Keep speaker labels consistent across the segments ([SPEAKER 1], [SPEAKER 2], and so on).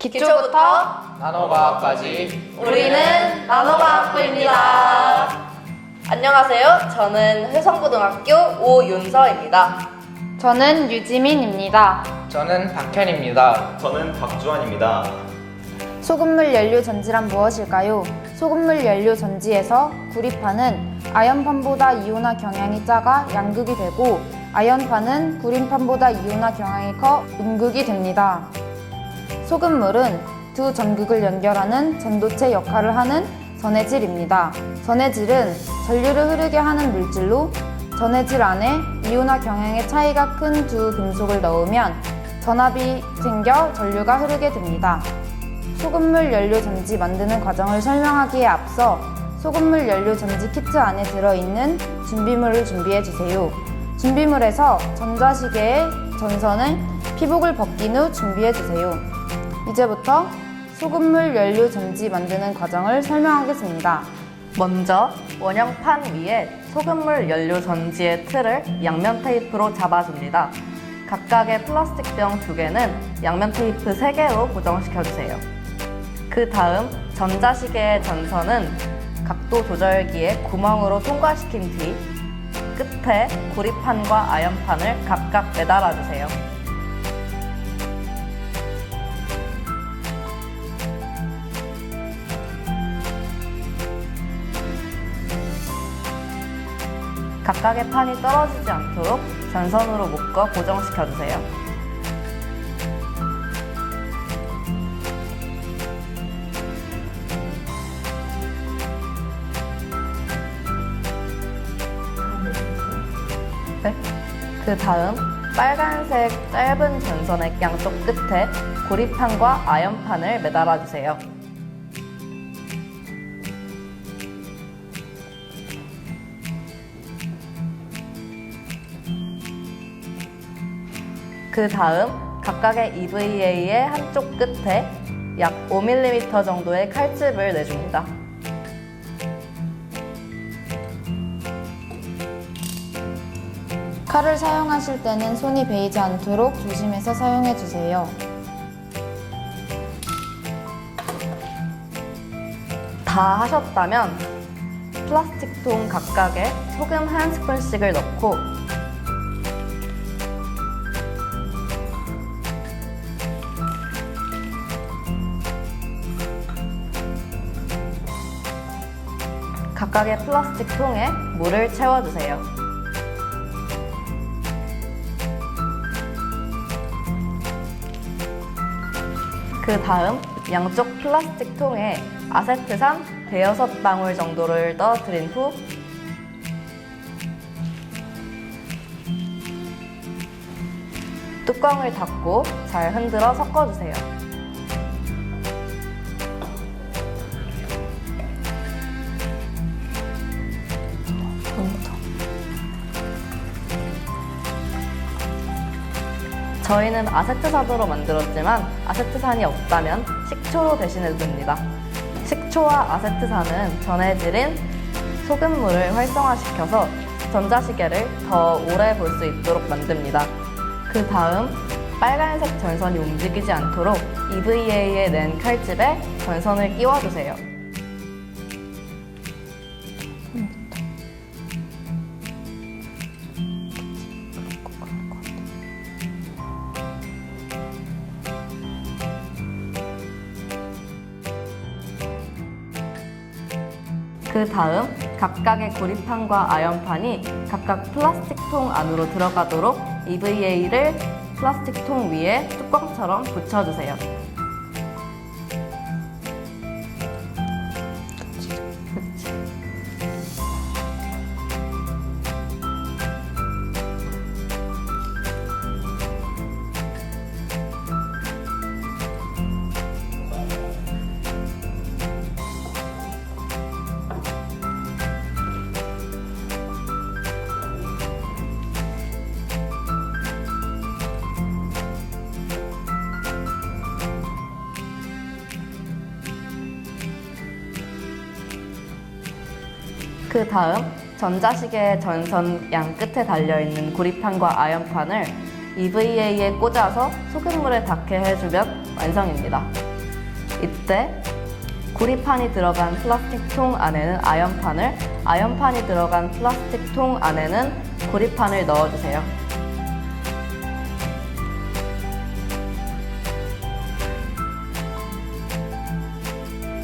[SPEAKER 1] 기초부터
[SPEAKER 2] 나노과학까지
[SPEAKER 1] 우리는 나노과학부입니다. 안녕하세요. 저는 회성고등학교 오윤서입니다.
[SPEAKER 3] 저는 유지민입니다.
[SPEAKER 2] 저는 박현입니다.
[SPEAKER 4] 저는 박주환입니다.
[SPEAKER 3] 소금물 연료 전지란 무엇일까요? 소금물 연료 전지에서 구리판은 아연판보다 이온화 경향이 작아 양극이 되고 아연판은 구리판보다 이온화 경향이 커 음극이 됩니다. 소금물은 두 전극을 연결하는 전도체 역할을 하는 전해질입니다. 전해질은 전류를 흐르게 하는 물질로 전해질 안에 이온화 경향의 차이가 큰 두 금속을 넣으면 전압이 생겨 전류가 흐르게 됩니다. 소금물 연료 전지 만드는 과정을 설명하기에 앞서 소금물 연료 전지 키트 안에 들어있는 준비물을 준비해 주세요. 준비물에서 전자시계의 전선을 피복을 벗긴 후 준비해 주세요. 이제부터 소금물 연료 전지 만드는 과정을 설명하겠습니다.
[SPEAKER 1] 먼저 원형판 위에 소금물 연료 전지의 틀을 양면 테이프로 잡아줍니다. 각각의 플라스틱병 2개는 양면 테이프 3개로 고정시켜주세요. 그 다음 전자시계의 전선은 각도 조절기에 구멍으로 통과시킨 뒤 끝에 구리판과 아연판을 각각 매달아주세요. 각각의 판이 떨어지지 않도록 전선으로 묶어 고정시켜주세요. 그 다음 빨간색 짧은 전선의 양쪽 끝에 구리판과 아연판을 매달아주세요. 그 다음 각각의 EVA의 한쪽 끝에 약 5mm 정도의 칼집을 내줍니다.
[SPEAKER 3] 칼을 사용하실 때는 손이 베이지 않도록 조심해서 사용해 주세요.
[SPEAKER 1] 다 하셨다면 플라스틱 통 각각에 소금 1스푼씩을 넣고 각각의 플라스틱 통에 물을 채워주세요. 그 다음 양쪽 플라스틱 통에 아세트산 대여섯 방울 정도를 떨어뜨린 후 뚜껑을 닫고 잘 흔들어 섞어주세요. 저희는 아세트산으로 만들었지만 아세트산이 없다면 식초로 대신해도 됩니다. 식초와 아세트산은 전해질인 소금물을 활성화시켜서 전자시계를 더 오래 볼 수 있도록 만듭니다. 그 다음 빨간색 전선이 움직이지 않도록 EVA에 낸 칼집에 전선을 끼워주세요. 그 다음 각각의 구리판과 아연판이 각각 플라스틱 통 안으로 들어가도록 EVA를 플라스틱 통 위에 뚜껑처럼 붙여주세요. 그 다음 전자시계 전선 양 끝에 달려있는 구리판과 아연판을 EVA에 꽂아서 소금물에 닿게 해주면 완성입니다. 이때 구리판이 들어간 플라스틱 통 안에는 아연판을, 아연판이 들어간 플라스틱 통 안에는 구리판을 넣어주세요.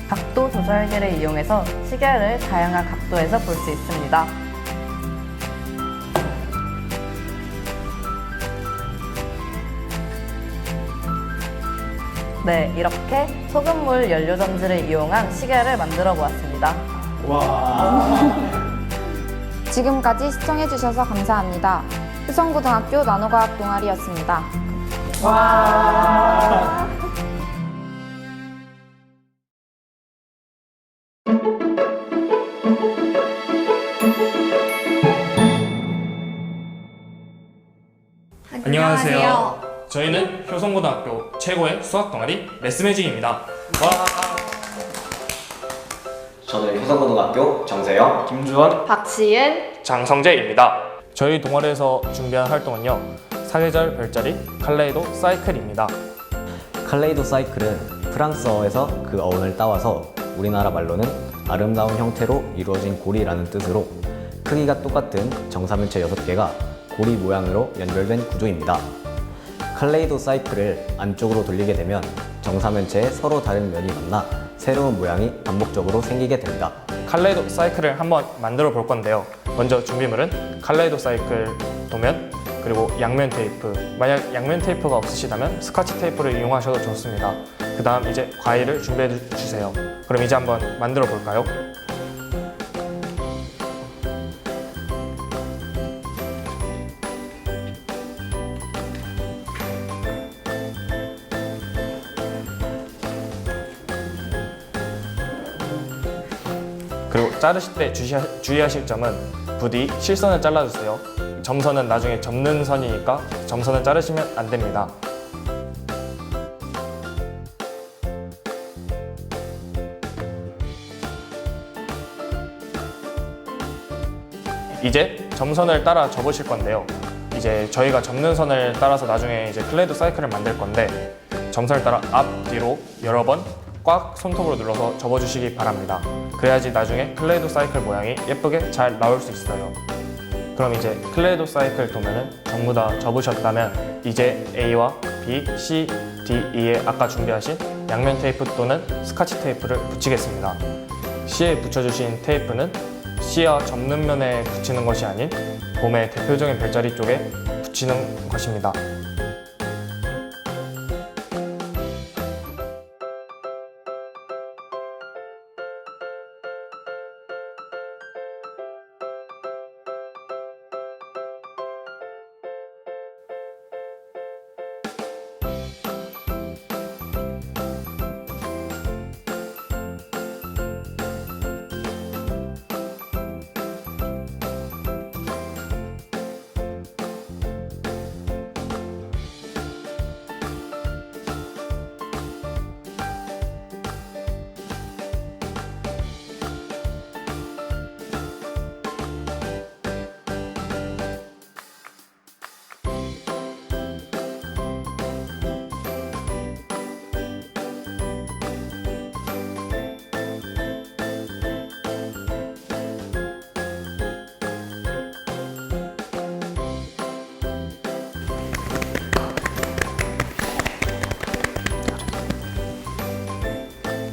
[SPEAKER 1] 각도 조절기를 이용해서 시계를 다양한 각도에서 볼 수 있습니다. 네, 이렇게 소금물 연료전지를 이용한 시계를 만들어 보았습니다.
[SPEAKER 3] 지금까지 시청해주셔서 감사합니다. 효성고등학교 나노과학 동아리였습니다.
[SPEAKER 4] 안녕하세요. 저희는 효성고등학교 최고의 수학 동아리 레스매직입니다.
[SPEAKER 5] 저는 효성고등학교 정세영,
[SPEAKER 4] 김주원,
[SPEAKER 1] 박시은,
[SPEAKER 4] 장성재입니다. 저희 동아리에서 준비한 활동은요, 사계절 별자리 칼레이도 사이클입니다.
[SPEAKER 5] 칼레이도 사이클은 프랑스어에서 그 어원을 따와서 우리나라 말로는 아름다운 형태로 이루어진 고리라는 뜻으로 크기가 똑같은 정사면체 6개가 고리 모양으로 연결된 구조입니다. 칼레이도 사이클을 안쪽으로 돌리게 되면 정사면체의 서로 다른 면이 만나 새로운 모양이 반복적으로 생기게 됩니다.
[SPEAKER 4] 칼레이도 사이클을 한번 만들어 볼 건데요. 먼저 준비물은 칼레이도 사이클 도면, 그리고 양면 테이프, 만약 양면 테이프가 없으시다면 스카치 테이프를 이용하셔도 좋습니다. 그 다음 이제 과일을 준비해 주세요. 그럼 이제 한번 만들어 볼까요? 그리고 자르실 때 주의하실 점은 부디 실선을 잘라주세요. 점선은 나중에 접는 선이니까 점선을 자르시면 안 됩니다. 이제 점선을 따라 접으실 건데요. 이제 저희가 접는 선을 따라서 나중에 이제 클레이도 사이클을 만들 건데, 점선을 따라 앞, 뒤로 여러 번 꽉 손톱으로 눌러서 접어주시기 바랍니다. 그래야지 나중에 클레이도 사이클 모양이 예쁘게 잘 나올 수 있어요. 그럼 이제 클레이도 사이클 도면을 전부 다 접으셨다면 이제 A와 B, C, D, E에 아까 준비하신 양면 테이프 또는 스카치 테이프를 붙이겠습니다. C에 붙여주신 테이프는 C와 접는 면에 붙이는 것이 아닌 봄의 대표적인 별자리 쪽에 붙이는 것입니다.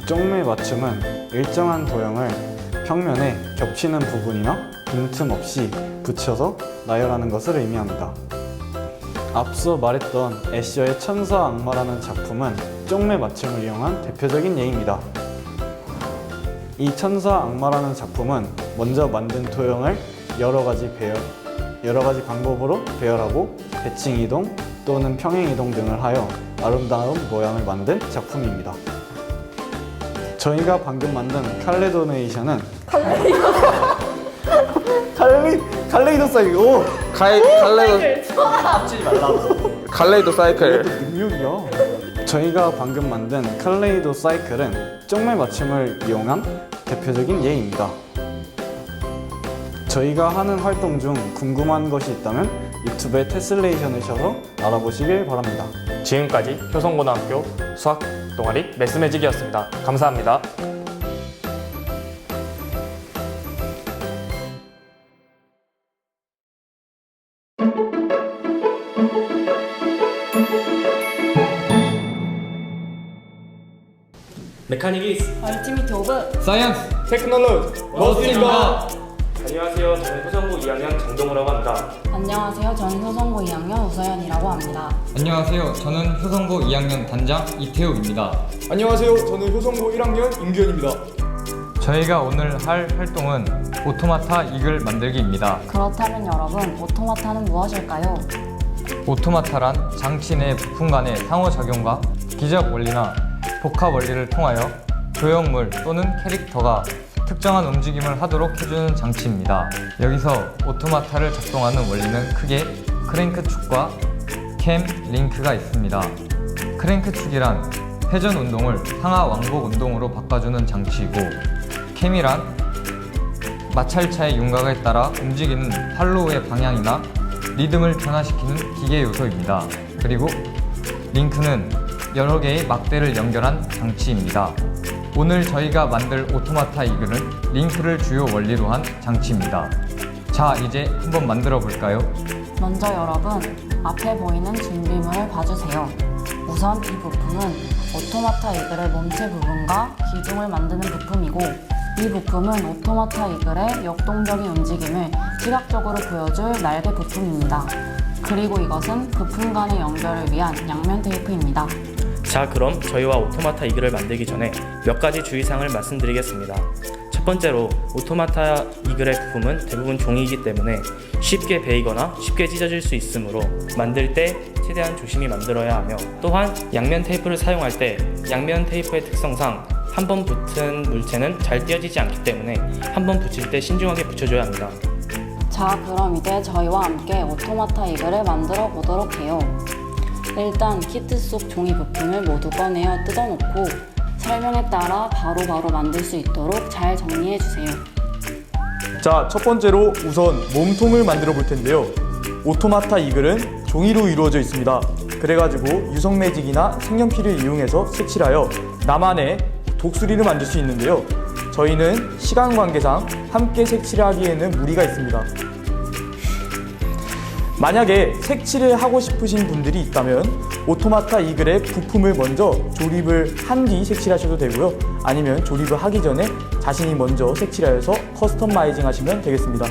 [SPEAKER 6] 쪽매 맞춤은 일정한 도형을 평면에 겹치는 부분이나 빈틈없이 붙여서 나열하는 것을 의미합니다. 앞서 말했던 애셔의 천사 악마라는 작품은 쪽매 맞춤을 이용한 대표적인 예입니다. 이 천사 악마라는 작품은 먼저 만든 도형을 여러 가지 방법으로 배열하고 대칭 이동 또는 평행 이동 등을 하여 아름다운 모양을 만든 작품입니다. 저희가 방금 만든 칼레도네이션은 칼레이도 사이클. 오!
[SPEAKER 4] 칼레이도 사이클.
[SPEAKER 6] 능력이야. 저희가 방금 만든 칼레이도 사이클은 쪽매 맞춤을 이용한 대표적인 예입니다. 저희가 하는 활동 중 궁금한 것이 있다면 유튜브에 테슬레이션을 쳐서 알아보시길 바랍니다.
[SPEAKER 4] 지금까지 효성고등학교 수학 동아리 매스매직이었습니다. 감사합니다.
[SPEAKER 7] 메카니기스
[SPEAKER 1] 얼티미트 오브
[SPEAKER 7] 사이언스
[SPEAKER 4] 테크놀로지
[SPEAKER 7] 러스입니다.
[SPEAKER 4] 안녕하세요. 저는 효성고 2학년 장동우라고 합니다.
[SPEAKER 8] 안녕하세요. 저는 효성고 2학년 우서연이라고 합니다.
[SPEAKER 7] 안녕하세요. 저는 효성고 2학년 단장 이태욱입니다.
[SPEAKER 9] 안녕하세요. 저는 효성고 1학년 임규현입니다.
[SPEAKER 7] 저희가 오늘 할 활동은 오토마타 이글 만들기입니다.
[SPEAKER 8] 그렇다면 여러분, 오토마타는 무엇일까요?
[SPEAKER 7] 오토마타란 장치 내 부품 간의 상호작용과 기적 원리나 복합 원리를 통하여 조형물 또는 캐릭터가 특정한 움직임을 하도록 해주는 장치입니다. 여기서 오토마타를 작동하는 원리는 크게 크랭크 축과 캠 링크가 있습니다. 크랭크 축이란 회전 운동을 상하 왕복 운동으로 바꿔주는 장치이고, 캠이란 마찰차의 윤곽에 따라 움직이는 팔로우의 방향이나 리듬을 변화시키는 기계 요소입니다. 그리고 링크는 여러 개의 막대를 연결한 장치입니다. 오늘 저희가 만들 오토마타 이글은 링크를 주요 원리로 한 장치입니다. 자, 이제 한번 만들어 볼까요?
[SPEAKER 8] 먼저 여러분, 앞에 보이는 준비물을 봐주세요. 우선 이 부품은 오토마타 이글의 몸체 부분과 기둥을 만드는 부품이고, 이 부품은 오토마타 이글의 역동적인 움직임을 시각적으로 보여줄 날개 부품입니다. 그리고 이것은 부품 간의 연결을 위한 양면 테이프입니다.
[SPEAKER 10] 자, 그럼 저희와 오토마타 이글을 만들기 전에 몇 가지 주의사항을 말씀드리겠습니다. 첫 번째로 오토마타 이글의 부품은 대부분 종이이기 때문에 쉽게 베이거나 쉽게 찢어질 수 있으므로 만들 때 최대한 조심히 만들어야 하며, 또한 양면 테이프를 사용할 때 양면 테이프의 특성상 한 번 붙은 물체는 잘 떼어지지 않기 때문에 한 번 붙일 때 신중하게 붙여줘야 합니다.
[SPEAKER 8] 자, 그럼 이제 저희와 함께 오토마타 이글을 만들어 보도록 해요. 일단 키트 속 종이 부품을 모두 꺼내어 뜯어놓고 설명에 따라 바로바로 만들 수 있도록 잘 정리해주세요.
[SPEAKER 9] 자, 첫 번째로 우선 몸통을 만들어 볼 텐데요. 오토마타 이글은 종이로 이루어져 있습니다. 그래가지고 유성매직이나 색연필을 이용해서 색칠하여 나만의 독수리를 만들 수 있는데요. 저희는 시간 관계상 함께 색칠하기에는 무리가 있습니다. 만약에 색칠을 하고 싶으신 분들이 있다면 오토마타 이글의 부품을 먼저 조립을 한 뒤 색칠하셔도 되고요. 아니면 조립을 하기 전에 자신이 먼저 색칠하여서 커스터마이징 하시면 되겠습니다.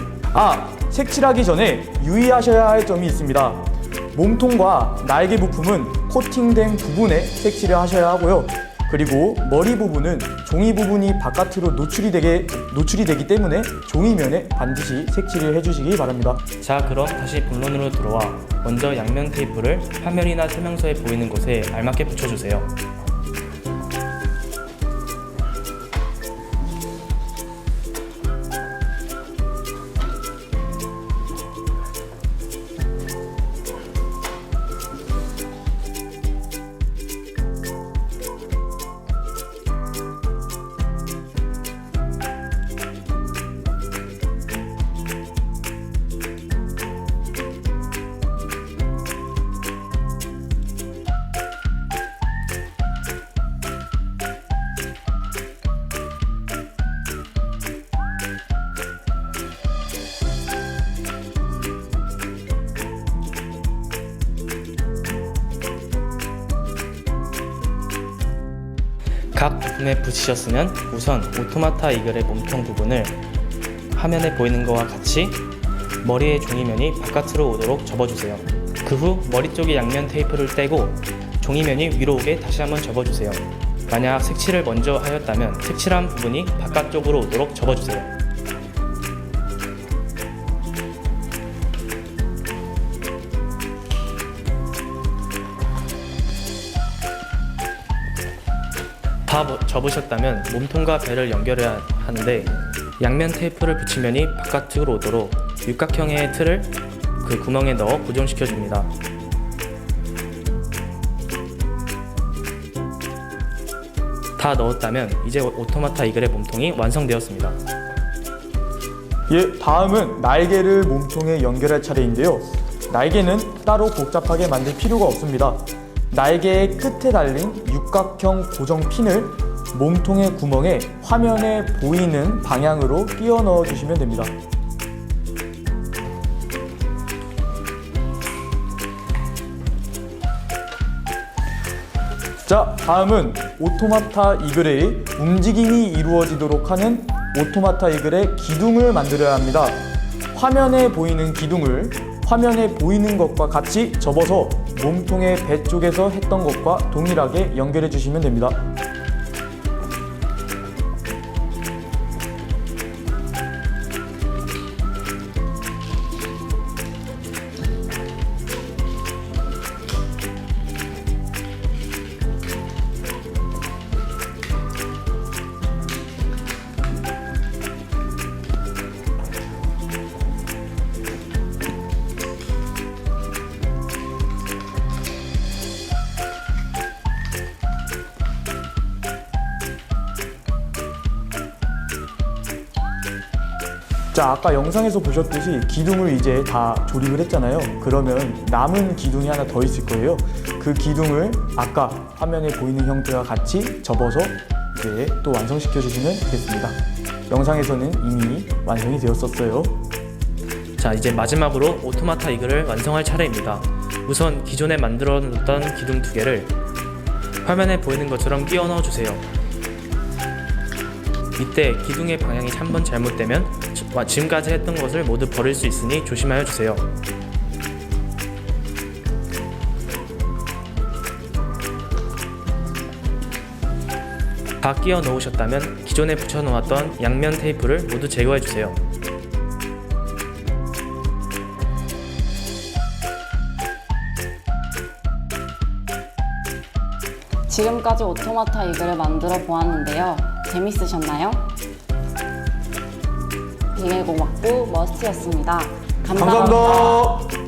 [SPEAKER 9] 색칠하기 전에 유의하셔야 할 점이 있습니다. 몸통과 날개 부품은 코팅된 부분에 색칠을 하셔야 하고요. 그리고 머리 부분은 종이 부분이 바깥으로 노출이 되기 때문에 종이면에 반드시 색칠을 해주시기 바랍니다.
[SPEAKER 10] 자, 그럼 다시 본론으로 들어와 먼저 양면 테이프를 화면이나 설명서에 보이는 곳에 알맞게 붙여주세요. 각 부품에 붙이셨으면 우선 오토마타 이글의 몸통 부분을 화면에 보이는 것과 같이 머리의 종이면이 바깥으로 오도록 접어주세요. 그 후 머리 쪽의 양면 테이프를 떼고 종이면이 위로 오게 다시 한번 접어주세요. 만약 색칠을 먼저 하였다면 색칠한 부분이 바깥쪽으로 오도록 접어주세요. 다 접으셨다면 몸통과 배를 연결해야 하는데, 양면 테이프를 붙인 면이 바깥으로 오도록 육각형의 틀을 그 구멍에 넣어 고정시켜 줍니다. 다 넣었다면 이제 오토마타 이글의 몸통이 완성되었습니다.
[SPEAKER 9] 다음은 날개를 몸통에 연결할 차례인데요. 날개는 따로 복잡하게 만들 필요가 없습니다. 날개의 끝에 달린 육각형 고정 핀을 몸통의 구멍에 화면에 보이는 방향으로 끼워 넣어 주시면 됩니다. 자, 다음은 오토마타 이글의 움직임이 이루어지도록 하는 오토마타 이글의 기둥을 만들어야 합니다. 화면에 보이는 기둥을 화면에 보이는 것과 같이 접어서 몸통의 배 쪽에서 했던 것과 동일하게 연결해 주시면 됩니다. 자, 아까 영상에서 보셨듯이 기둥을 이제 다 조립을 했잖아요. 그러면 남은 기둥이 하나 더 있을 거예요. 그 기둥을 아까 화면에 보이는 형태와 같이 접어서 이제 또 완성시켜 주시면 되겠습니다. 영상에서는 이미 완성이 되었었어요.
[SPEAKER 10] 자, 이제 마지막으로 오토마타 이글을 완성할 차례입니다. 우선 기존에 만들어 놓던 기둥 2개를 화면에 보이는 것처럼 끼워 넣어 주세요. 이때 기둥의 방향이 한 번 잘못되면 지금까지 했던 것을 모두 버릴 수 있으니 조심하여 주세요. 다 끼워 넣으셨다면 기존에 붙여 놓았던 양면 테이프를 모두 제거해 주세요.
[SPEAKER 8] 지금까지 오토마타 이글을 만들어 보았는데요. 재밌으셨나요? 비밀고맙고 머스트였습니다. 감사합니다.
[SPEAKER 9] 감사합니다.